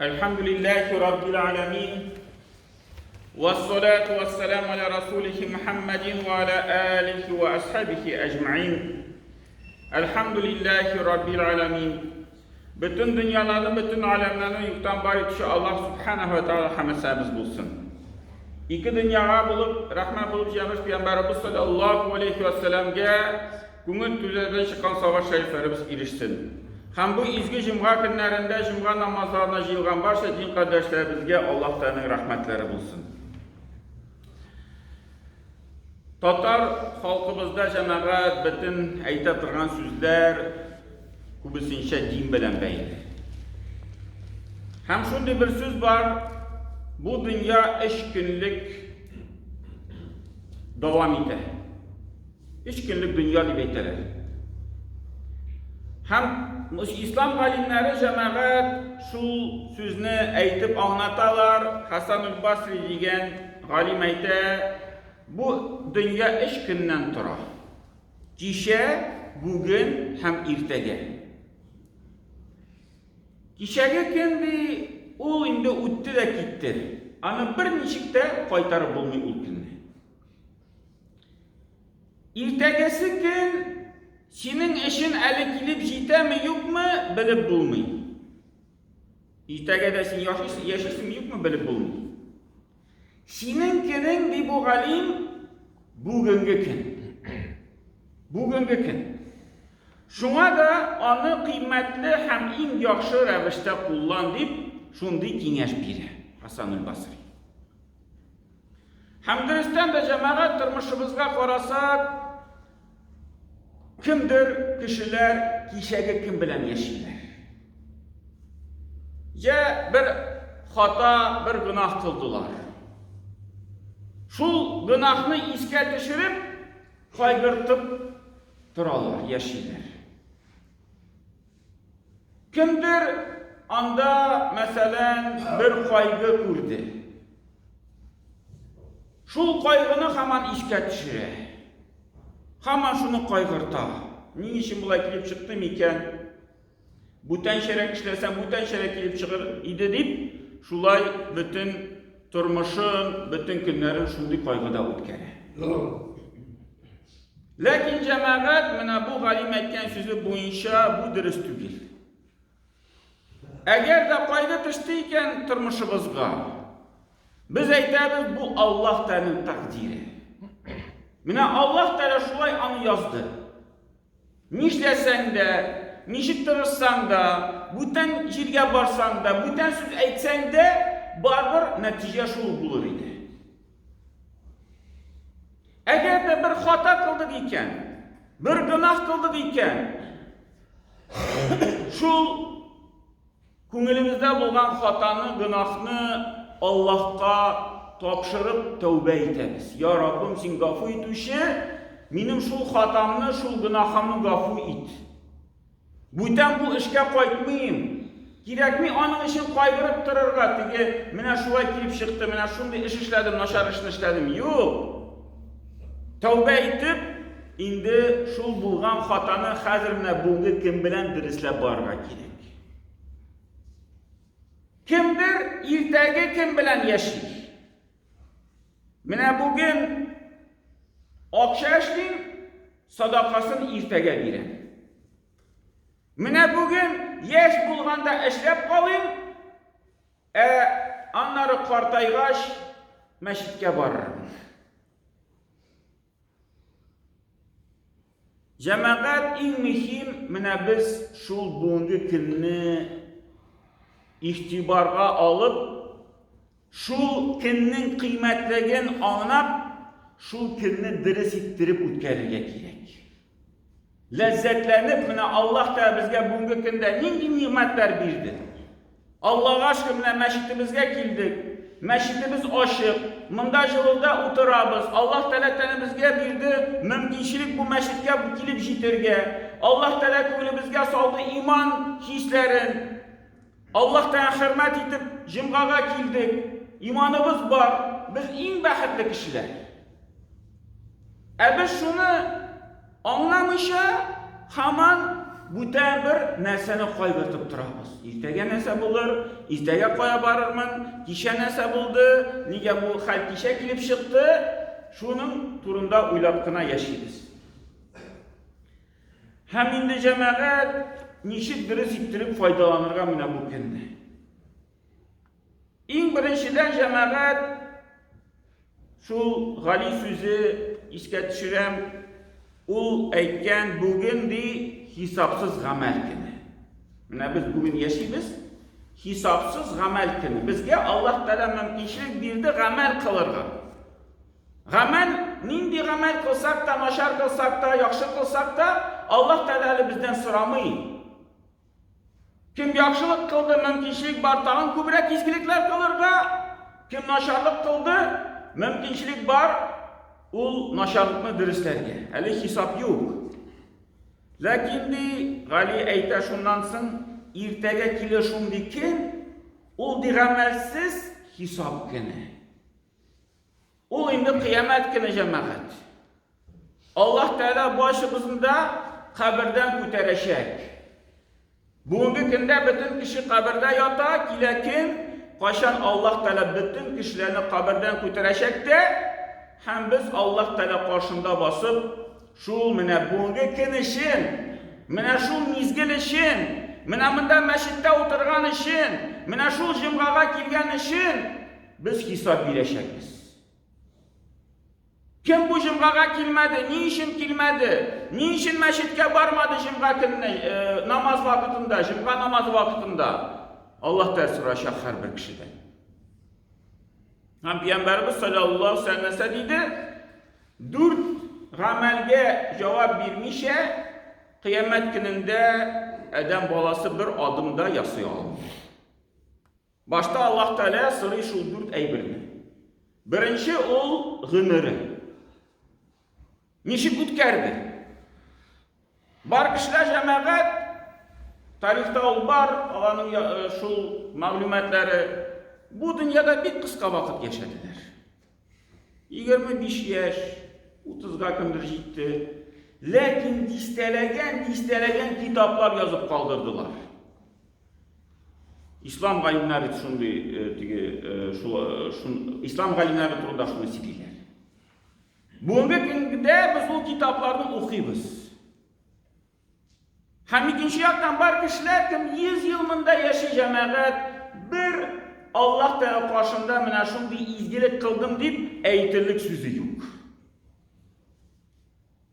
Elhamdülillahi Rabbil alemin. Vessalatu vesselamu ala Resulihi Muhammedin ve ala alihi ve ashabihi ecma'in. Elhamdülillahi Rabbil alemin. Bütün dünyaların, bütün alemlerin yükten bari kişi Allah Subhanahu ve Teala hamesemiz bulsun. İki dünyaya bulup, rahmet bulup gelmiş Peygamberimiz sallallahu aleyhi ve sellem'e günün tüzeden çıkan savaş şeriflerimiz ilişsin. Hem bu izgi cümğa günlerinde cümğa namazlarına jilgan barcha din kardeşlerimizge Allah Teala'nın rahmetleri bulsun. Tatar halkımızda cemaat bütün ayta turgan sözler kubisinçe din bilen beyli. Hem şunday bir söz var, bu dünya 3 günlük devam eder. 3 günlük dünya deb aytadilar. Hem İslam alimleri cemaat şu sözünü aytıp anlatalar. Hasan-ül Basri degan alim aytadi, bu dünya 3 günden tura. Kişe, bugün hem ertege. Kişege kendi o indi o'tdi da ketdi. Ana bir nechikda qaytarib bo'lmay u kunni. Ertagesi gün senin işin eli kilip jitami yok mu bilib bo'lmay. Ertagada sen yaşaysın yok mu bilib bo'lmay. Senin günün di bu galim bugungi kun. Bugungi kun. Şuna da onu kıymetli hem en yaxşı ravishda kullan deb shunday kengash berdi Hasan-ül Basri. Hamduristdan da cemaat turmushimizga qarasak, kimdir kişiler kişege kim bilen yaşaylar. Ya bir hata, bir günah kıldılar. Şu günahını iske düşürüp, kaygırtıp duralar, yaşaylar. Kimdir anda mesela bir kaygı kurdu. Şu kaygını hemen iske düşürür. Hemen şunu kaygırta. Niçin bulay kilip çıktım iken? Buten şerek işlesem buten şerek kilip çıkır idi deyip, şulay bütün turmuşun, bütün günlerin şunday kaygıda o'tkari. Lakin cemaat mana bu galim aytgan so'zi bo'yicha bu durust tugil. Agar da kaygı tushdi ekan turmushimizga, biz aytamiz bu Allah Teala'nın takdiri. Mina Allah Teala şulay onu yazdı. Nişlesen de, nişit tırışsan da, bütün jirge barsan da, bütün söz aytsan da, barbar natija şul bulur idi. Eğer de bir hata kıldık iken, bir günah kıldık iken, şul ko'nglimizda bo'lgan xatoni, gunohni Allohga topshirib tövbe etamiz. Ya Rabbim sen gafu etuvchi, mening şu xatamni, şu gunohimni gafu et. Buydan bu ishga qaytmayim. Kerakmi onun için qayg'irib turarga, tege mana shulay kelib chiqdi, mana shunday ish ishladim, nashar ishni ishladim. Yo'q. Tövbe etib, endi shul bo'lgan xatoni hozir mana bunga kim bilan dirislab borga kerak. Kimdir ertaga kim bilan yashaydi? Mana bugün okshashning sadaqasini ertaga bering. Mana bugün yash bo'lganda ishlab qoling, anlari qartayg'ash masjidga borar. Cemaat eng muhim mana biz shu bugungi kunni ihtibarga alıp, şu günün kıymetligini anlap, şu günni diris ettirip o'tkazishga kerak. Lezzetlenip mana Allah da bizga bugungi kunda nenge ne'matlar berdi. Alloh aşkı bilan masjidimizga keldik. Masjidimiz ochiq, munda yilda o'tiramiz. Allah Teala tanamizga berdi, mumkinchilik bu masjidga kelib jetirga. Allah Teala ko'nglimizga soldi iymon hislarin. Allah Teala hürmet etip cimgaga keldik. İmanımız var. Biz en baxtli kişiler. Biz şunu anlamışa hemen бүтән бер нәрсәне кайгыртып торабыз. Иртәгә нәрсә булыр, иртәгә кая барырмын, кичә нәрсә булды, нигә бу хәл кичә килеп чыкты, шуның турында уйлап кына яшибез. Һәм инде җәмәгать ничек дөрес иттереп файдаланырга менә бу көндә. Иң беренчедән җәмәгать шул Гали сүзе искә төшерәм, ул әйткән бүген ди хисапсыз гамәл көне. Менә без бүген яшибез, хисапсыз гамәл көне. Безгә Аллаһ Тәала мөмкинлек бирде гамәл кылырга. Гамәл, нинди гамәл кылсак та, начар кылсак та, яхшы кылсак та, Аллаһ Тәала бездән сорамый. Кем яхшылык кылды, мөмкинлек бар, тагын күбрәк изгелекләр кылырга, кем начарлык кылды, мөмкинлек бар, ул начарлыкны дөрестләргә. Әле хисап юк. Ләкин ди Гали әйтә шуннан соң, иртәгә килер шундый көн, ул ди гамәлсез хисап көне. Ул инде кыямәт көне җәмәгать. Аллаһ Тәала башыбызда кабердән күтәрәчәк. Бүгенге көндә бөтен кеше кабердә ята, киләкин кашан Аллаһ Тәала бөтен кешеләрне кабердән күтәрәчәк тә, һәм без Аллаһ Тәала каршында басып, шул менә бүгенге көн өчен, менә шул мизгел өчен, менә монда мәчеттә утырган өчен, менә шул җомгага килгән өчен без хисап бирәчәкбез. Kim bu cümgaga kilmedi? Niçin kilmedi? Niçin meşitte barmadı cümga kılına, namaz vakitinde, cümga namaz vakitinde? Allah təsir aşağı her bir kişiden. Hem Peygamberimiz sallallahu aleyhi ve sellem dedi, 4 gamelge cevap vermişe, kıyamet gününde Adem balası bir adımda yasıyor almış. Başta Allah Teala sırrı şu 4 eybirini. Birinci ol gümürü. Nişik ütkərdi? Bar kişilər cəməqət, tarixdə ol bar, Allah'ın şul məlumatları bu dünyada bir qısqa vaxt yaşadılar. 25 yaş, 30'ga kimdir ciddi. Lakin distələgən kitaplar yazıb qaldırdılar. İslam galimləri İslam galimləri turunda şunu silirlər. Bugünkü gündə biz o kitaplarını oxuyubuz. Hem ikinci yaktan var kişiler kim 100 yılında yaşayacağım bir Allah Teala karşında mənə şunday izgilik kıldım deyip eytirlik sözü yok.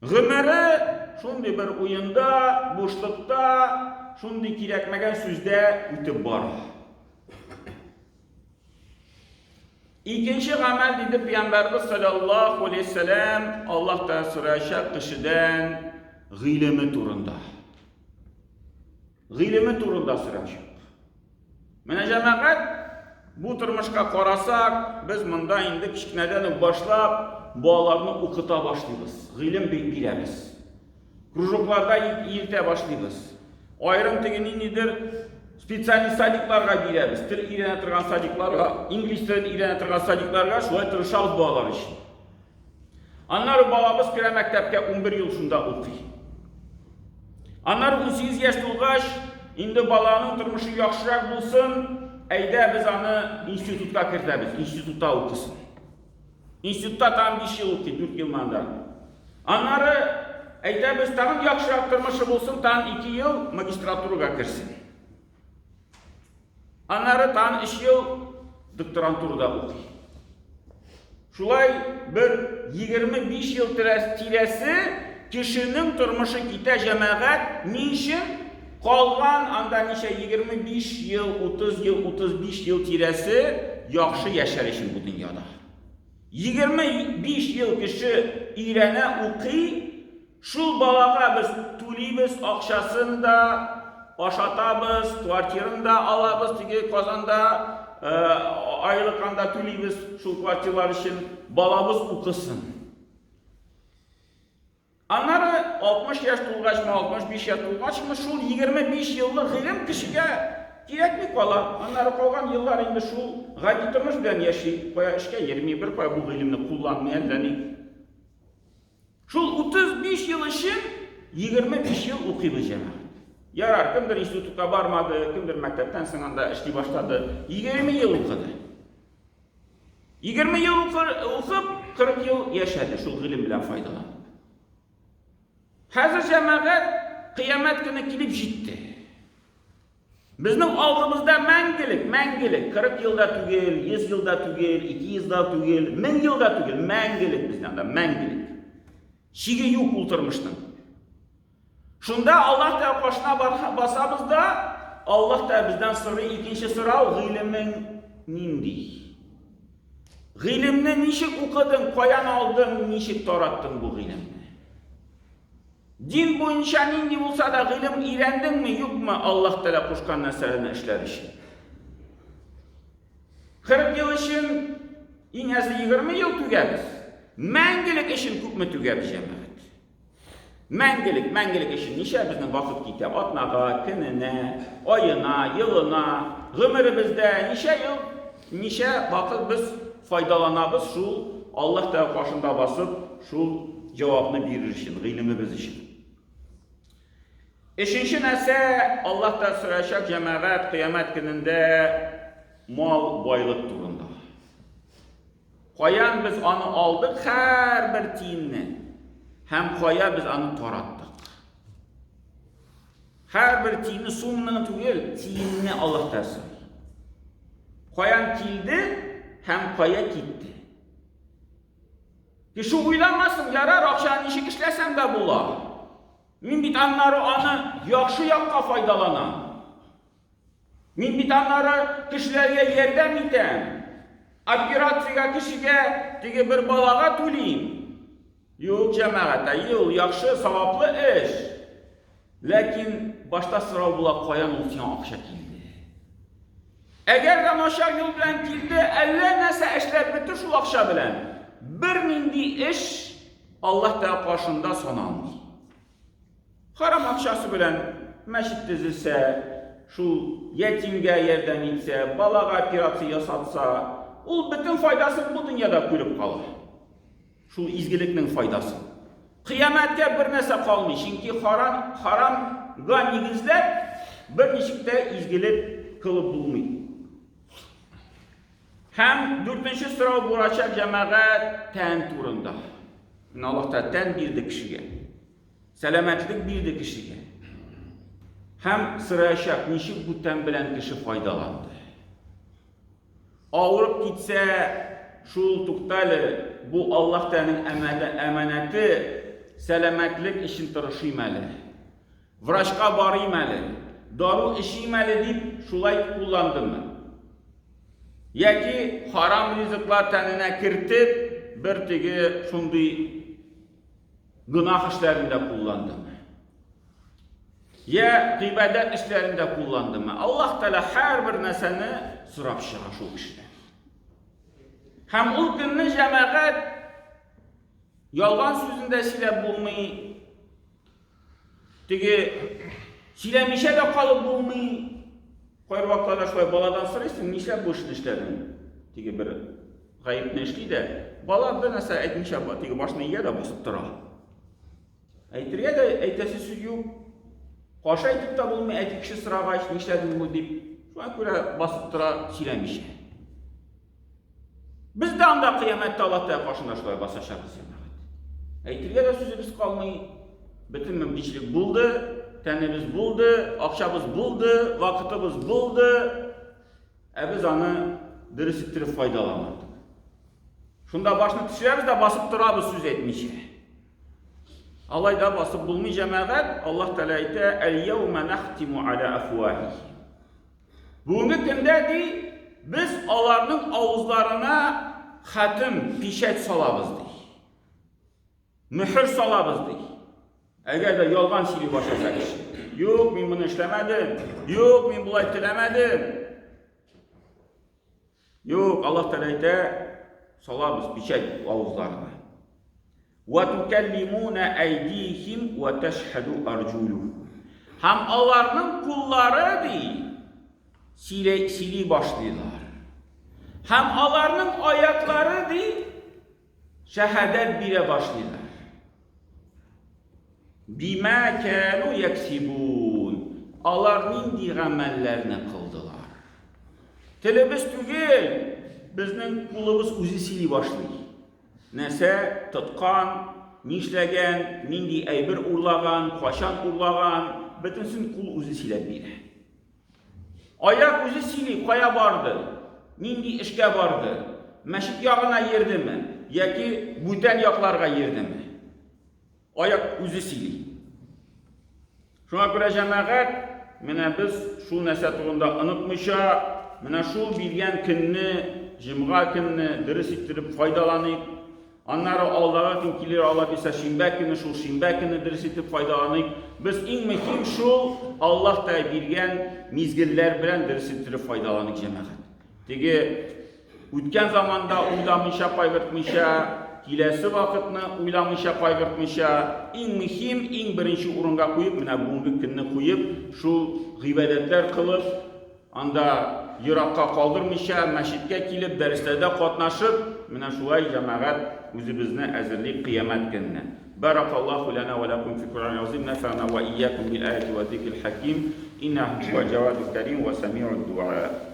Gümeri şunday bir oyunda, boşlukta, şunday kirekmegen sözde ütüp var. İkinci amel dedi Peygamberimiz sallallahu aleyhi ve sellem Allah Teala sırayşa kişiden gılimi turunda. Gılimi turunda sırayşa. Mene cemaat bu turmuşka qarasak biz mında indi kiçikneden başlap bağlarını okuta başlayırız. Gılım biliriz. Krujoklarda yirte başlayırız. Ayrım tegini nedir? Spesialist sadiklarga biliriz. Til iğrene turgan sadiklarga, İngiliz tilini iğrene turgan sadiklarga şulay tırışabız bağlar için. Anlar balabız pire mektepke 11 yıl şunda okuy. Anlar 18 yaş tulgaç, indi balanın turmuşu yaxşırak bulsun, eyde biz anı institutka kirtemiz, institutta okusun. İnstitutta tam 5 yıl okuy, 4 yıl mandan. Anları eyde biz tam yaxşırak turmuşu bulsun, tam 2 yıl magistraturga kirsin. Anları tam 3 yıl doktoranturda okuy. Şulay bir 25 yıl tiresi kişinin turmuşu kite cemaat niçin kalgan anda niçe 25 yıl, 30 yıl, 35 yıl tiresi yaxşı yaşar için bu dünyada. 25 yıl kişi iğrene okuy, şul balaga biz tulibіз akşasını da aşatabız, kvartirını da alabız, tigi kazanda aylık anda tulibіз şul kvartirlar için balabız okusun. Anları 60 yaş tulgaç mı, 65 yaş tulgaç mı, şul 25 yıllık ilim kişiye gerekli kala. Anları kalgan yıllar indi şul gaditimiz bilen yaşayıp koya işke 21 koya bu ilimni kullanmayanlarını. Şul 35 yıl için 25 yıl okuyup cemaat. Yarar, kimdir institutga barmadı, kimdir mektepten sınanda işli başladı. 20 yıl okudu. 20 yıl okup 40 yıl yaşadı. Şu ilim bilen faydalandı. Hazır cemaat kıyamet günü kilip gitti. Bizning oldimizda mangilik, 40 yılda tugel, 100 yılda tugel, 200 yılda tugel, 1000 yılda tugel, mangilik bizden de mangilik. Şige yok ultırmıştın. Şunda Allah da başına basabız da Allah da bizden sonra ikinci sıra gılımın nindi. Gılımını nişik okudun, koyan aldın, nişik torattın bu gılımını. Din boyunca nindi olsa da gılım öğrendin mi yok mu Allah Teala koşkan meseleni işler için. 40 yıl için en az 20 yıl tügebiz. Mangilik işin küp mü tügebiz cemaat? Mangilik işin nişe bizden vakit gitti. Atnağa, gününe, ayına, yılına, ömrümüzde nişe yıl, nişe vakit biz faydalanabız şu Allah da başında basıp şu cevabını verir için, ilmimiz için. İşinci nese Allah da süreşek cemaat kıyamet gününde mal baylık durumda. Koyan biz onu aldık her bir tiyinini. Hem koya biz onu torattık. Her bir tiyini sumunu tügel, tiyinini Allah da sür. Koyan kildi, hem koya gitti. Ki şu uylanmasın, yarar akşam işi işlesem de bula. Min bitanları onu yaxşı yakka faydalanan. Min bitanları kişilerge yerden iten. Operatsiya kişiye dige bir balağa tulayım. Yok cemaate, yok yaxşı, savaplı iş. Lakin başta sıra bula koyan olsun akşa kildi. Eğer de aşağı yol bilen kildi, elle nese işler bitir şu akşa bilen. Bir mindi iş Allah da başında sonandı. Haram akşası bilen meşit dizilse, şu yetimge yerden itse, balağa operasiya yasatsa, ol bütün faydası bu dünyada kulüp kalır. Şu izgiliknin faydası. Kıyametke bir nese kalmış. Çünkü haram nigizler bir nişikte izgilik kılıp bulmuyor. Hem 4. sıra buracak cemaat ten turunda. Allah da ten bir kişiye. Selametlik bir kişiye. Hem sıraya şak nişik bu ten bilen kişi faydalandı. Ağırıp gitse şu tuktalı bu Allah Teala'nın emaneti selametlik işin tırışıymalı. Vraşka barıymalı. Daru işiymalı deyip şulay kullandı mı? Ya ki haram rızıklar tenine kirtip bir tegi şunday günah işlerinde kullandı mı? Ya gıybet işlerinde kullandı mı? Allah Teala her bir neseni sırapşığa şu işler. Hem o günün cemaat yalan sözünde silep bulmayı, tegi silemişe de kalıp bulmayı, koyar vaktlarda şöyle baladan soruyorsun, nişle bu işin işlerin? Tegi bir gayip neşli de, bala bir nese etmişe, tegi başına iyi de basıp dura. Eytiriye de eytesi söz yok. Kaşa etip de bulmayı, etik kişi sırağa iş nişledin bu deyip, şu an göre basıp dura silemişe. Biz de anda kıyamette Allah'ta karşında şöyle basacağız. Eytiriye de sözümüz kalmayı, bütün mümkünçilik buldu, tenimiz buldu, akşamız buldu, vakitimiz buldu. Biz onu dürüst ettirip faydalanmadık. Şunda başını düşürürüz de basıp durabız söz etmişe. Allah da basıp bulmayacağım evet. Allah Teala ite el-yevme nahtimu ala afwahihim. Bugün gündədir, biz onların ağızlarına xatim, pişet salabızdır. Mühür salabızdır. Eğer de yalgan sili başlasak iş. Yok, ben bunu işlemedim. Yok, ben bunu ettilemedim. Yok, Allah Teala ite salabız, pişet ağızlarına. وَتُكَلِّمُونَ اَيْدِيهِمْ وَتَشْهَدُ اَرْجُولُهُ. Hem onların kulları değil, sili başlıyorlar. Hem onların ayakları değil, şehadet bile başlıyorlar. بِمَا كَانُوا يَكْسِبُونَ. Алар нинди гамәлләрне кылдылар? Телебез түгел, безнең кулыбыз үзе сөйли башлый. Нәрсә тоткан, нишләгән, нинди әйбер урлаган, качан урлаган, бөтенсен кул үзе сөйләп бирә. Аяк үзе сөйли, кая барды, нинди эшкә барды, мәчет ягына йөрдеме, яки бүтән якларга йөрдеме. Аяк үзе сөйли. Шуңа күрә җәмәгать, менә без шул нәрсә турында онытмыйча, менә шул биргән көнне, җомга көнне дөрес иттереп файдаланыйк. Аннары алдагы көн килер, Алла бирсә шимбә көнне, шул шимбә көнне дөрес итеп файдаланыйк. Без иң мөһим шул Аллаһ та биргән мизгелләр белән дөрес иттереп файдаланыйк җәмәгать. Теге үткән заманда уйламыйча, кайгыртмыйча, киләсе вакытны уйламыйча, кайгыртмыйча, иң мөһим, иң беренче урынга куеп, менә бүгенге көнне куеп, шул гыйбадәтләр кылып, анда еракка калдырмыйча, мәчеткә килеп, дәресләрдә катнашып, менә шулай җәмәгать үзебезне әзерлик кыямәт көненә. Баракаллаху лана ва лакум фи Кур'анил азим, нафa'на ва iyyakum bil ayati wa dhikril hakim, innahu huwal jawadul karim wa sami'ud du'a.